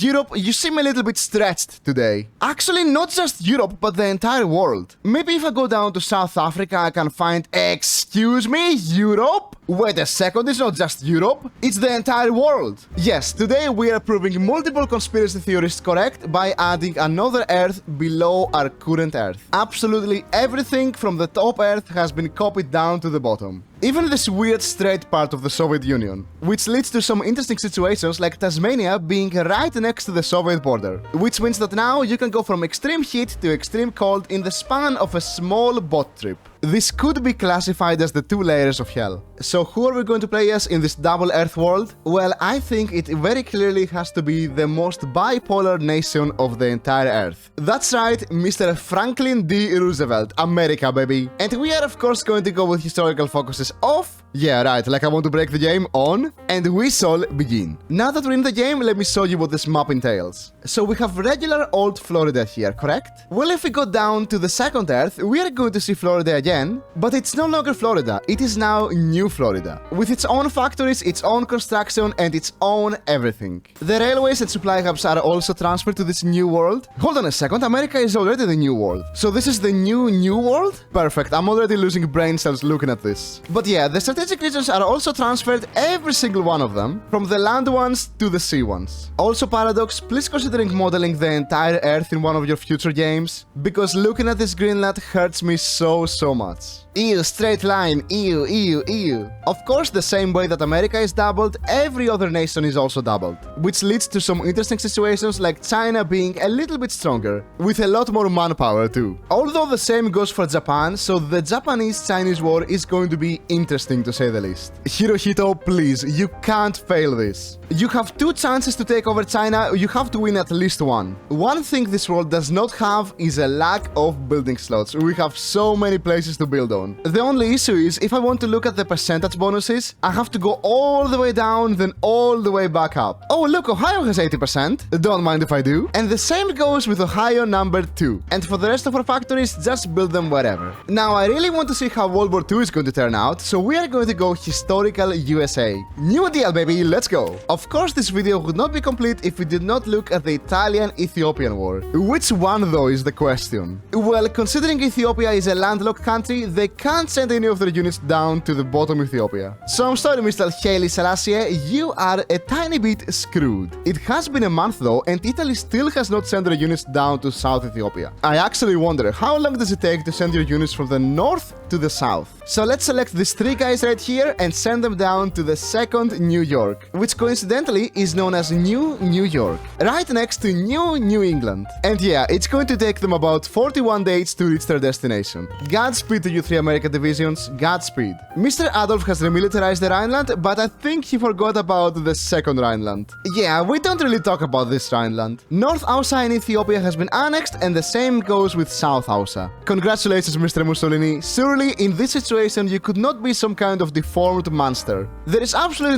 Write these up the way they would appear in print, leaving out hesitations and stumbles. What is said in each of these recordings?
Europe, you seem a little bit stretched today. Actually, not just Europe, but the entire world. Maybe if I go down to South Africa, I can find... Excuse me, Europe? Wait a second, it's not just Europe, it's the entire world. Yes, today we are proving multiple conspiracy theories correct by adding another Earth below our current Earth. Absolutely everything from the top Earth has been copied down to the bottom. Even this weird straight part of the Soviet Union, which leads to some interesting situations like Tasmania being right next to the Soviet border, which means that now you can go from extreme heat to extreme cold in the span of a small boat trip. This could be classified as the two layers of hell. So who are we going to play as in this double Earth world? Well, I think it very clearly has to be the most bipolar nation of the entire Earth. That's right, Mr. Franklin D. Roosevelt, America baby. And we are of course going to go with historical focuses off. Yeah, right, like I want to break the game on. And we shall begin. Now that we're in the game, let me show you what this map entails. So we have regular old Florida here, correct? Well, if we go down to the second Earth, we are going to see Florida again, but it's no longer Florida, it is now New Florida, with its own factories, its own construction, and its own everything. The railways and supply hubs are also transferred to this new world. Hold on a second, America is already the new world. So this is the new world? Perfect, I'm already losing brain cells looking at this. But yeah, the strategic regions are also transferred, every single one of them, from the land ones to the sea ones. Also Paradox, please consider modeling the entire Earth in one of your future games, because looking at this Greenland hurts me so much. Ew, straight line, ew, ew, ew. Of course, the same way that America is doubled, every other nation is also doubled, which leads to some interesting situations like China being a little bit stronger, with a lot more manpower too. Although the same goes for Japan, so the Japanese-Chinese war is going to be interesting to say the least. Hirohito, please, you can't fail this. You have two chances to take over China, you have to win at least one. One thing this world does not have is a lack of building slots. We have so many places to build on. The only issue is, if I want to look at the percentage bonuses, I have to go all the way down, then all the way back up. Oh look, Ohio has 80%. Don't mind if I do. And the same goes with Ohio number 2. And for the rest of our factories, just build them wherever. Now, I really want to see how World War II is going to turn out, so we are going to go historical USA. New Deal, baby, let's go. Of course, this video would not be complete if we did not look at the Italian-Ethiopian war. Which one, though, is the question? Well, considering Ethiopia is a landlocked country, they can't send any of their units down to the bottom Ethiopia. So I'm sorry, Mr. Haile Selassie, you are a tiny bit screwed. It has been a month though, and Italy still has not sent their units down to South Ethiopia. I actually wonder, how long does it take to send your units from the north to the south? So let's select these three guys right here and send them down to the second New York, which coincidentally is known as New York, right next to New England. And yeah, it's going to take them about 41 days to reach their destination. Godspeed to you three American divisions, Godspeed. Mr. Adolf has remilitarized the Rhineland, but I think he forgot about the second Rhineland. Yeah, we don't really talk about this Rhineland. North Hausa in Ethiopia has been annexed, and the same goes with South Hausa. Congratulations, Mr. Mussolini. Surely, in this situation, you could not be some kind of deformed monster. There is absolutely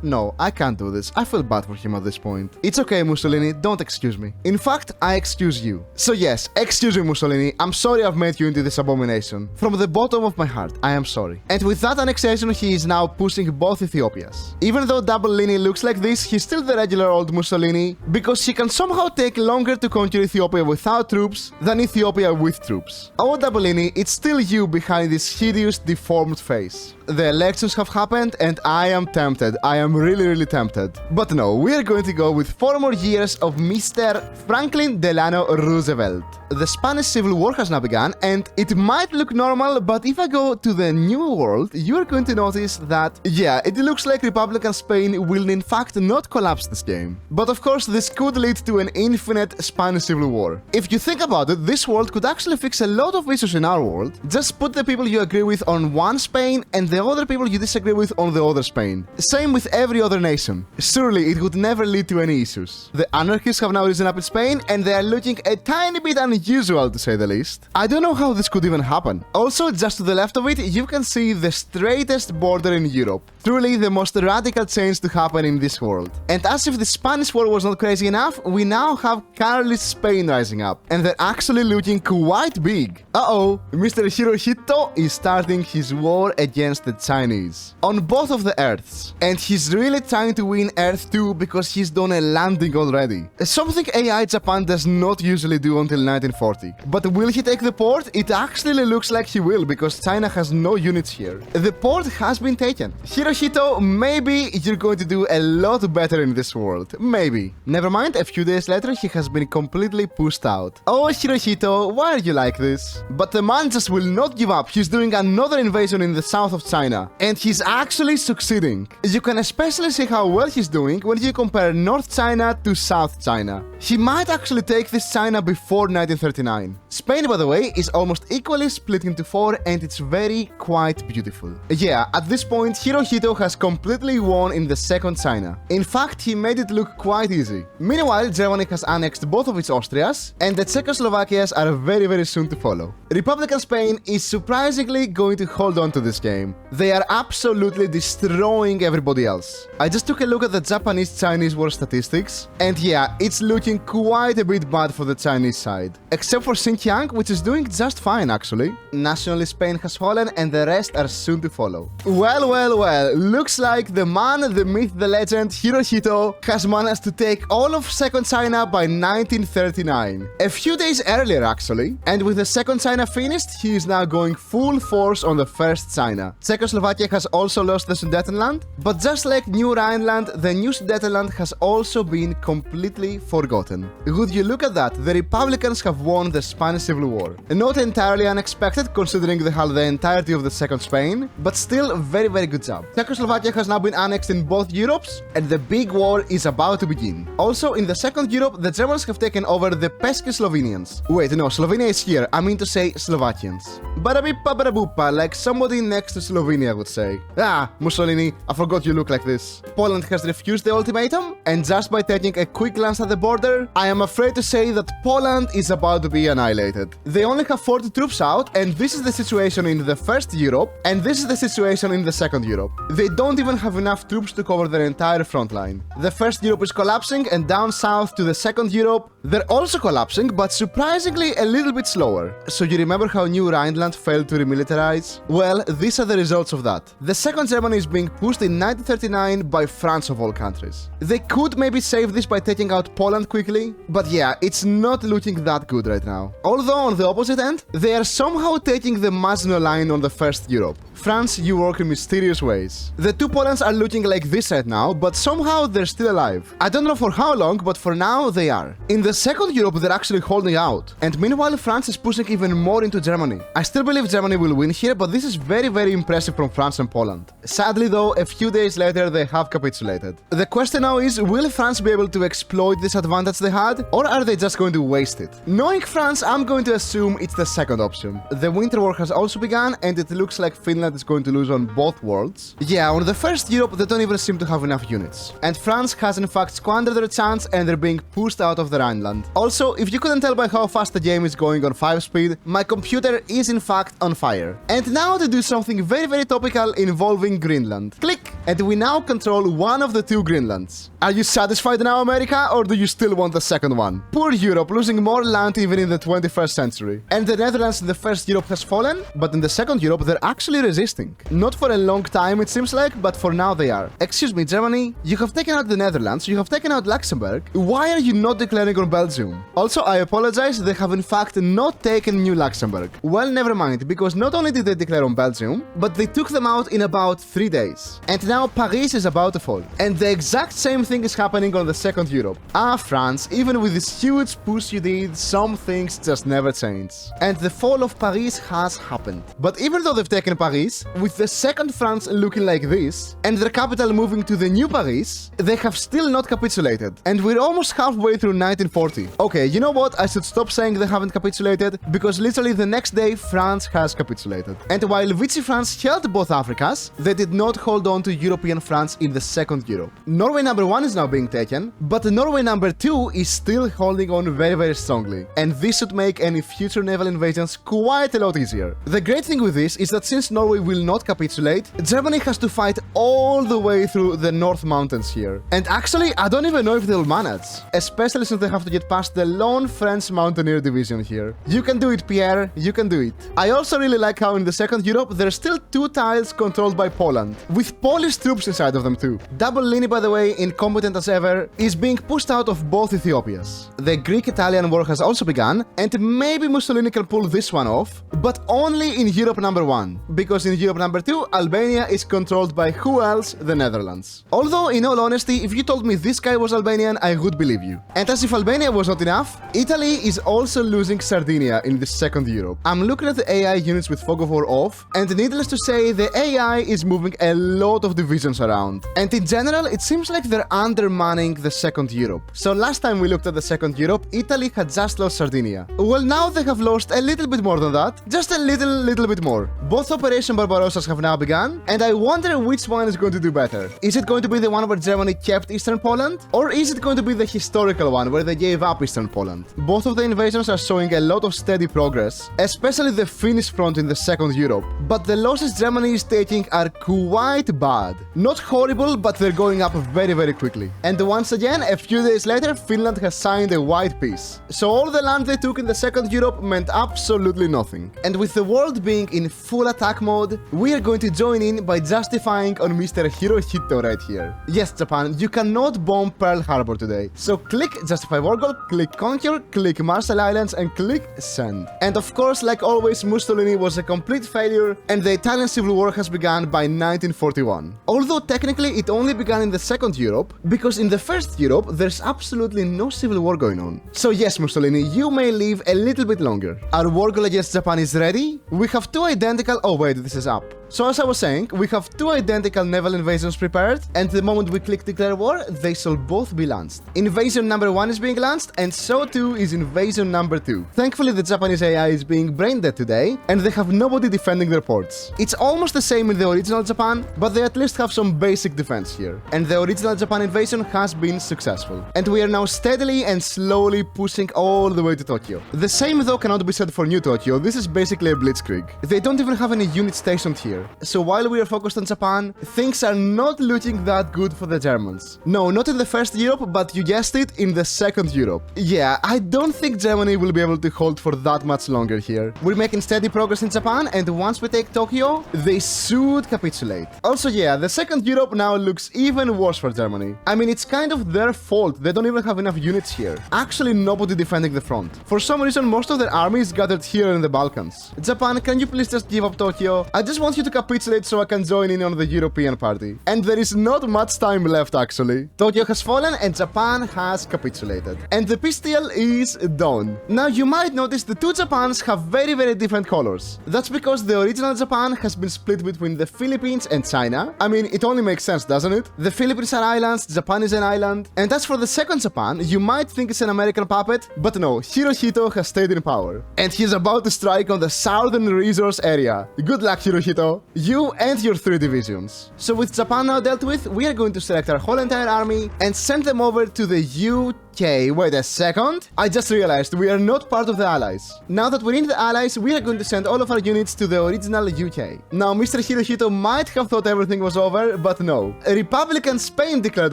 no, I can't do this. I feel bad for him at this point. It's okay, Mussolini, don't excuse me. In fact, I excuse you. So yes, excuse me, Mussolini, I'm sorry I've made you into this abomination. From the bottom of my heart, I am sorry. And with that annexation, he is now pushing both Ethiopias. Even though Double-Lini looks like this, he's still the regular old Mussolini, because he can somehow take longer to conquer Ethiopia without troops than Ethiopia with troops. Oh, Double-Lini, it's still you behind this hideous, deformed face. The elections have happened, and I am tempted. I am really tempted. But no, we are going to go with 4 more years of Mr. Franklin Delano Roosevelt. The Spanish Civil War has now begun, and it might look normal, but if I go to the New World, you are going to notice that, yeah, it looks like Republican Spain will in fact not collapse this game. But of course, this could lead to an infinite Spanish Civil War. If you think about it, this world could actually fix a lot of issues in our world. Just put the people you agree with on one Spain, and the other people you disagree with on the other Spain. Same with every other nation. Surely it would never lead to any issues. The anarchists have now risen up in Spain, and they are looking a tiny bit unusual to say the least. I don't know how this could even happen. Also, just to the left of it, you can see the straightest border in Europe. Truly the most radical change to happen in this world. And as if the Spanish War was not crazy enough, we now have Carlist Spain rising up. And they're actually looking quite big. Uh-oh, Mr. Hirohito is starting his war against the Chinese. On both of the Earths. And he's He's really trying to win Earth 2 because he's done a landing already. Something AI Japan does not usually do until 1940. But will he take the port? It actually looks like he will because China has no units here. The port has been taken. Hirohito, maybe you're going to do a lot better in this world. Maybe. Never mind, a few days later he has been completely pushed out. Oh Hirohito, why are you like this? But the man just will not give up. He's doing another invasion in the south of China. And he's actually succeeding. You can especially see how well he's doing when you compare North China to South China. He might actually take this China before 1939. Spain, by the way, is almost equally split into 4 and it's very quite beautiful. Yeah, at this point, Hirohito has completely won in the second China. In fact, he made it look quite easy. Meanwhile, Germany has annexed both of its Austrias, and the Czechoslovakias are very soon to follow. Republican Spain is surprisingly going to hold on to this game. They are absolutely destroying everybody else. I just took a look at the Japanese-Chinese war statistics, and yeah, it's looking quite a bit bad for the Chinese side. Except for Xinjiang, which is doing just fine actually. Nationally, Spain has fallen, and the rest are soon to follow. Well, looks like the man, the myth, the legend, Hirohito, has managed to take all of Second China by 1939. A few days earlier actually, and with the Second China finished, he is now going full force on the First China. Czechoslovakia has also lost the Sudetenland, but just like New Rhineland, the new Sudetenland has also been completely forgotten. Would you look at that, the Republicans have won the Spanish Civil War. Not entirely unexpected considering they had the entirety of the Second Spain, but still very good job. Czechoslovakia has now been annexed in both Europes, and the big war is about to begin. Also, in the Second Europe, the Germans have taken over the pesky Slovenians. Wait, no, Slovenia is here, I mean to say Slovakians. Barabippa barabuppa, like somebody next to Slovenia would say. Ah, Mussolini, I forgot you look like this. Poland has refused the ultimatum, and just by taking a quick glance at the border, I am afraid to say that Poland is about to be annihilated. They only have 40 troops out, and this is the situation in the First Europe, and this is the situation in the Second Europe. They don't even have enough troops to cover their entire front line. The First Europe is collapsing, and down south to the Second Europe, they're also collapsing, but surprisingly a little bit slower. So you remember how New Rhineland failed to remilitarize? Well, these are the results of that. The Second Germany is being pushed in 1939 by France of all countries. They could maybe save this by taking out Poland quickly, but yeah, it's not looking that good right now. Although on the opposite end, they are somehow taking the Maginot Line on the First Europe. France, you work in mysterious ways. The two Polands are looking like this right now, but somehow they're still alive. I don't know for how long, but for now they are. In the Second Europe, they're actually holding out. And meanwhile, France is pushing even more into Germany. I still believe Germany will win here, but this is very impressive from France and Poland. Sadly though, a few days later, they have capitulated. The question now is, will France be able to exploit this advantage they had, or are they just going to waste it? Knowing France, I'm going to assume it's the second option. The Winter War has also begun, and it looks like Finland is going to lose on both worlds. Yeah, on the First Europe, they don't even seem to have enough units. And France has in fact squandered their chance, and they're being pushed out of the Rhineland. Also, if you couldn't tell by how fast the game is going on 5 speed, my computer is in fact on fire. And now to do something very topical involving Greenland. Click! And we now control one of the two Greenlands. Are you satisfied now, America, or do you still want the second one? Poor Europe, losing more land even in the 21st century. And the Netherlands in the First Europe has fallen, but in the Second Europe they're actually resisting. Not for a long time it seems like, but for now they are. Excuse me, Germany, you have taken out the Netherlands, you have taken out Luxembourg. Why are you not declaring on Belgium? Also, I apologize, they have in fact not taken New Luxembourg. Well, never mind, because not only did they declare on Belgium, but they took them out in about 3 days. And now Paris is about to fall. And the exact same thing is happening on the Second Europe. Ah, France, even with this huge push you did, some things just never change. And the fall of Paris has happened. But even though they've taken Paris, with the second France looking like this, and their capital moving to the new Paris, they have still not capitulated. And we're almost halfway through 1940. Okay, you know what? I should stop saying they haven't capitulated, because literally the next day France has capitulated. And while Vichy France held both Africas, they did not hold on to European France in the Second Europe. Norway number 1 is now being taken, but Norway number 2 is still holding on very strongly. And this should make any future naval invasions quite a lot easier. The great thing with this is that since Norway will not capitulate, Germany has to fight all the way through the North Mountains here. And actually, I don't even know if they'll manage, especially since they have to get past the lone French mountaineer division here. You can do it, Pierre, you can do it. I also really like how in the Second Europe, there's still 2 tiles controlled by Poland, with Polish troops inside side of them too. Double-Lini, by the way, incompetent as ever, is being pushed out of both Ethiopias. The Greek-Italian war has also begun, and maybe Mussolini can pull this one off, but only in Europe number 1, because in Europe number 2, Albania is controlled by who else? The Netherlands. Although, in all honesty, if you told me this guy was Albanian, I would believe you. And as if Albania was not enough, Italy is also losing Sardinia in the second Europe. I'm looking at the AI units with Fog of War off, and needless to say, the AI is moving a lot of divisions around. And in general, it seems like they're undermanning the second Europe. So last time we looked at the second Europe, Italy had just lost Sardinia. Well, now they have lost a little bit more than that. Just a little bit more. Both Operation Barbarossas have now begun, and I wonder which one is going to do better. Is it going to be the one where Germany kept Eastern Poland? Or is it going to be the historical one where they gave up Eastern Poland? Both of the invasions are showing a lot of steady progress, especially the Finnish front in the second Europe. But the losses Germany is taking are quite bad. Not horrible, but they're going up very quickly. And once again, a few days later, Finland has signed a white peace. So all the land they took in the second Europe meant absolutely nothing. And with the world being in full attack mode, we are going to join in by justifying on Mr. Hirohito right here. Yes, Japan, you cannot bomb Pearl Harbor today. So click Justify War Goal, click Conquer, click Marshall Islands, and click Send. And of course, like always, Mussolini was a complete failure, and the Italian Civil War has begun by 1941. Although technically it only began in the second Europe, because in the first Europe there's absolutely no civil war going on. So yes, Mussolini, you may live a little bit longer. Our war goal against Japan is ready. We have two identical... Oh wait, this is up. So as I was saying, we have two identical naval invasions prepared, and the moment we click declare war, they shall both be launched. Invasion number 1 is being launched, and so too is invasion number 2. Thankfully, the Japanese AI is being brain dead today, and they have nobody defending their ports. It's almost the same in the original Japan, but they at least have some basic defense here. And the original Japan invasion has been successful. And we are now steadily and slowly pushing all the way to Tokyo. The same though cannot be said for New Tokyo. This is basically a blitzkrieg. They don't even have any units stationed here. So while we are focused on Japan, things are not looking that good for the Germans. No, not in the first Europe, but you guessed it, in the second Europe. Yeah, I don't think Germany will be able to hold for that much longer here. We're making steady progress in Japan, and once we take Tokyo, they should capitulate. Also, yeah, the second Europe now looks even worse for Germany. I mean, it's kind of their fault. They don't even have enough units here. Actually, nobody defending the front. For some reason, most of their army is gathered here in the Balkans. Japan, can you please just give up Tokyo? I just want you to capitulate so I can join in on the European party. And there is not much time left, actually. Tokyo has fallen and Japan has capitulated. And the peace deal is done. Now, you might notice the two Japans have very different colors. That's because the original Japan has been split between the Philippines and China. I mean, it only makes sense, doesn't it? The Philippines are islands, Japan is an island. And as for the second Japan, you might think it's an American puppet, but no, Hirohito has stayed in power. And he's about to strike on the southern resource area. Good luck, Hirohito. You and your 3 divisions. So with Japan now dealt with, we are going to select our whole entire army and send them over to the UK. Wait a second. I just realized we are not part of the Allies. Now that we're in the Allies, we are going to send all of our units to the original UK. Now, Mr. Hirohito might have thought everything was over, but no. Republican Spain declared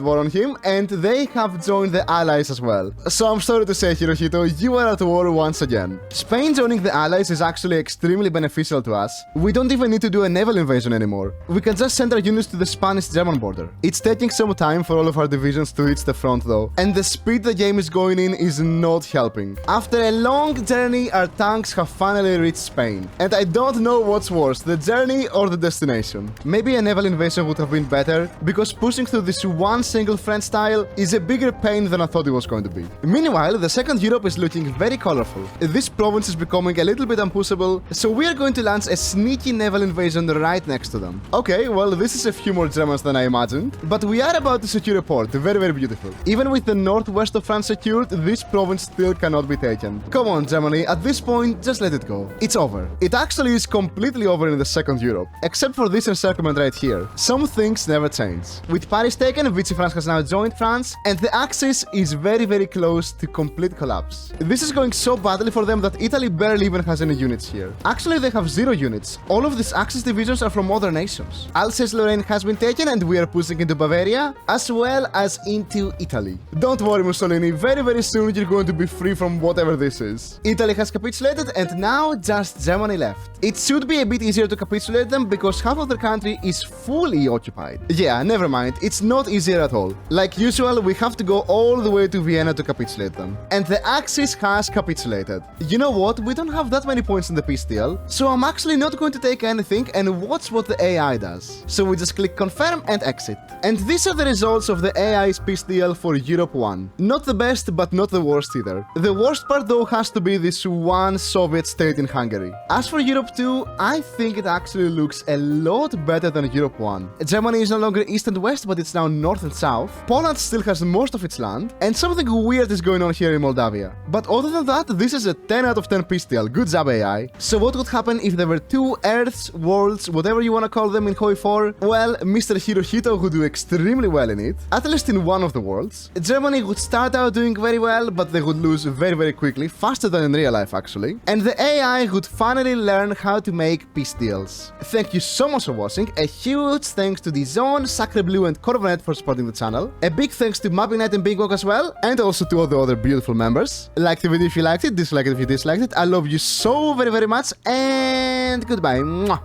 war on him, and they have joined the Allies as well. So I'm sorry to say, Hirohito, you are at war once again. Spain joining the Allies is actually extremely beneficial to us. We don't even need to do a naval invasion anymore. We can just send our units to the Spanish-German border. It's taking some time for all of our divisions to reach the front though, and the speed the game is going in is not helping. After a long journey, our tanks have finally reached Spain. And I don't know what's worse, the journey or the destination. Maybe a naval invasion would have been better, because pushing through this one single French tile is a bigger pain than I thought it was going to be. Meanwhile, the second Europe is looking very colorful. This province is becoming a little bit unpushable, so we are going to launch a sneaky naval invasion right next to them. Okay, well, this is a few more Germans than I imagined, but we are about to secure a port, very beautiful. Even with the northwest of France secured, this province still cannot be taken. Come on, Germany, at this point, just let it go. It's over. It actually is completely over in the second Europe, except for this encirclement right here. Some things never change. With Paris taken, Vichy France has now joined France, and the Axis is very close to complete collapse. This is going so badly for them that Italy barely even has any units here. Actually, they have 0 units. All of these Axis divisions are from other nations. Alsace-Lorraine has been taken and we are pushing into Bavaria, as well as into Italy. Don't worry, Mussolini, very soon you're going to be free from whatever this is. Italy has capitulated and now just Germany left. It should be a bit easier to capitulate them because half of their country is fully occupied. Yeah, never mind, it's not easier at all. Like usual, we have to go all the way to Vienna to capitulate them. And the Axis has capitulated. You know what, we don't have that many points in the peace deal, so I'm actually not going to take anything and watch what the AI does. So we just click confirm and exit. And these are the results of the AI's peace deal for Europe 1. Not the best, but not the worst either. The worst part though has to be this one Soviet state in Hungary. As for Europe 2, I think it actually looks a lot better than Europe 1. Germany is no longer east and west, but it's now north and south. Poland still has most of its land, and something weird is going on here in Moldavia. But other than that, this is a 10 out of 10 peace deal. Good job, AI. So what would happen if there were two Earths, worlds, whatever you want to call them in HOI4? Well, Mr. Hirohito would do extremely well in it, at least in one of the worlds. Germany would start out doing very well, but they would lose very quickly, faster than in real life actually. And the AI would finally learn how to make peace deals. Thank you so much for watching. A huge thanks to DAZN, Sacre Blue and Corvenet for supporting the channel. A big thanks to Mabinite and Big Wog as well, and also to all the other beautiful members. Like the video if you liked it, dislike it if you disliked it. I love you so very much, and goodbye. Mwah.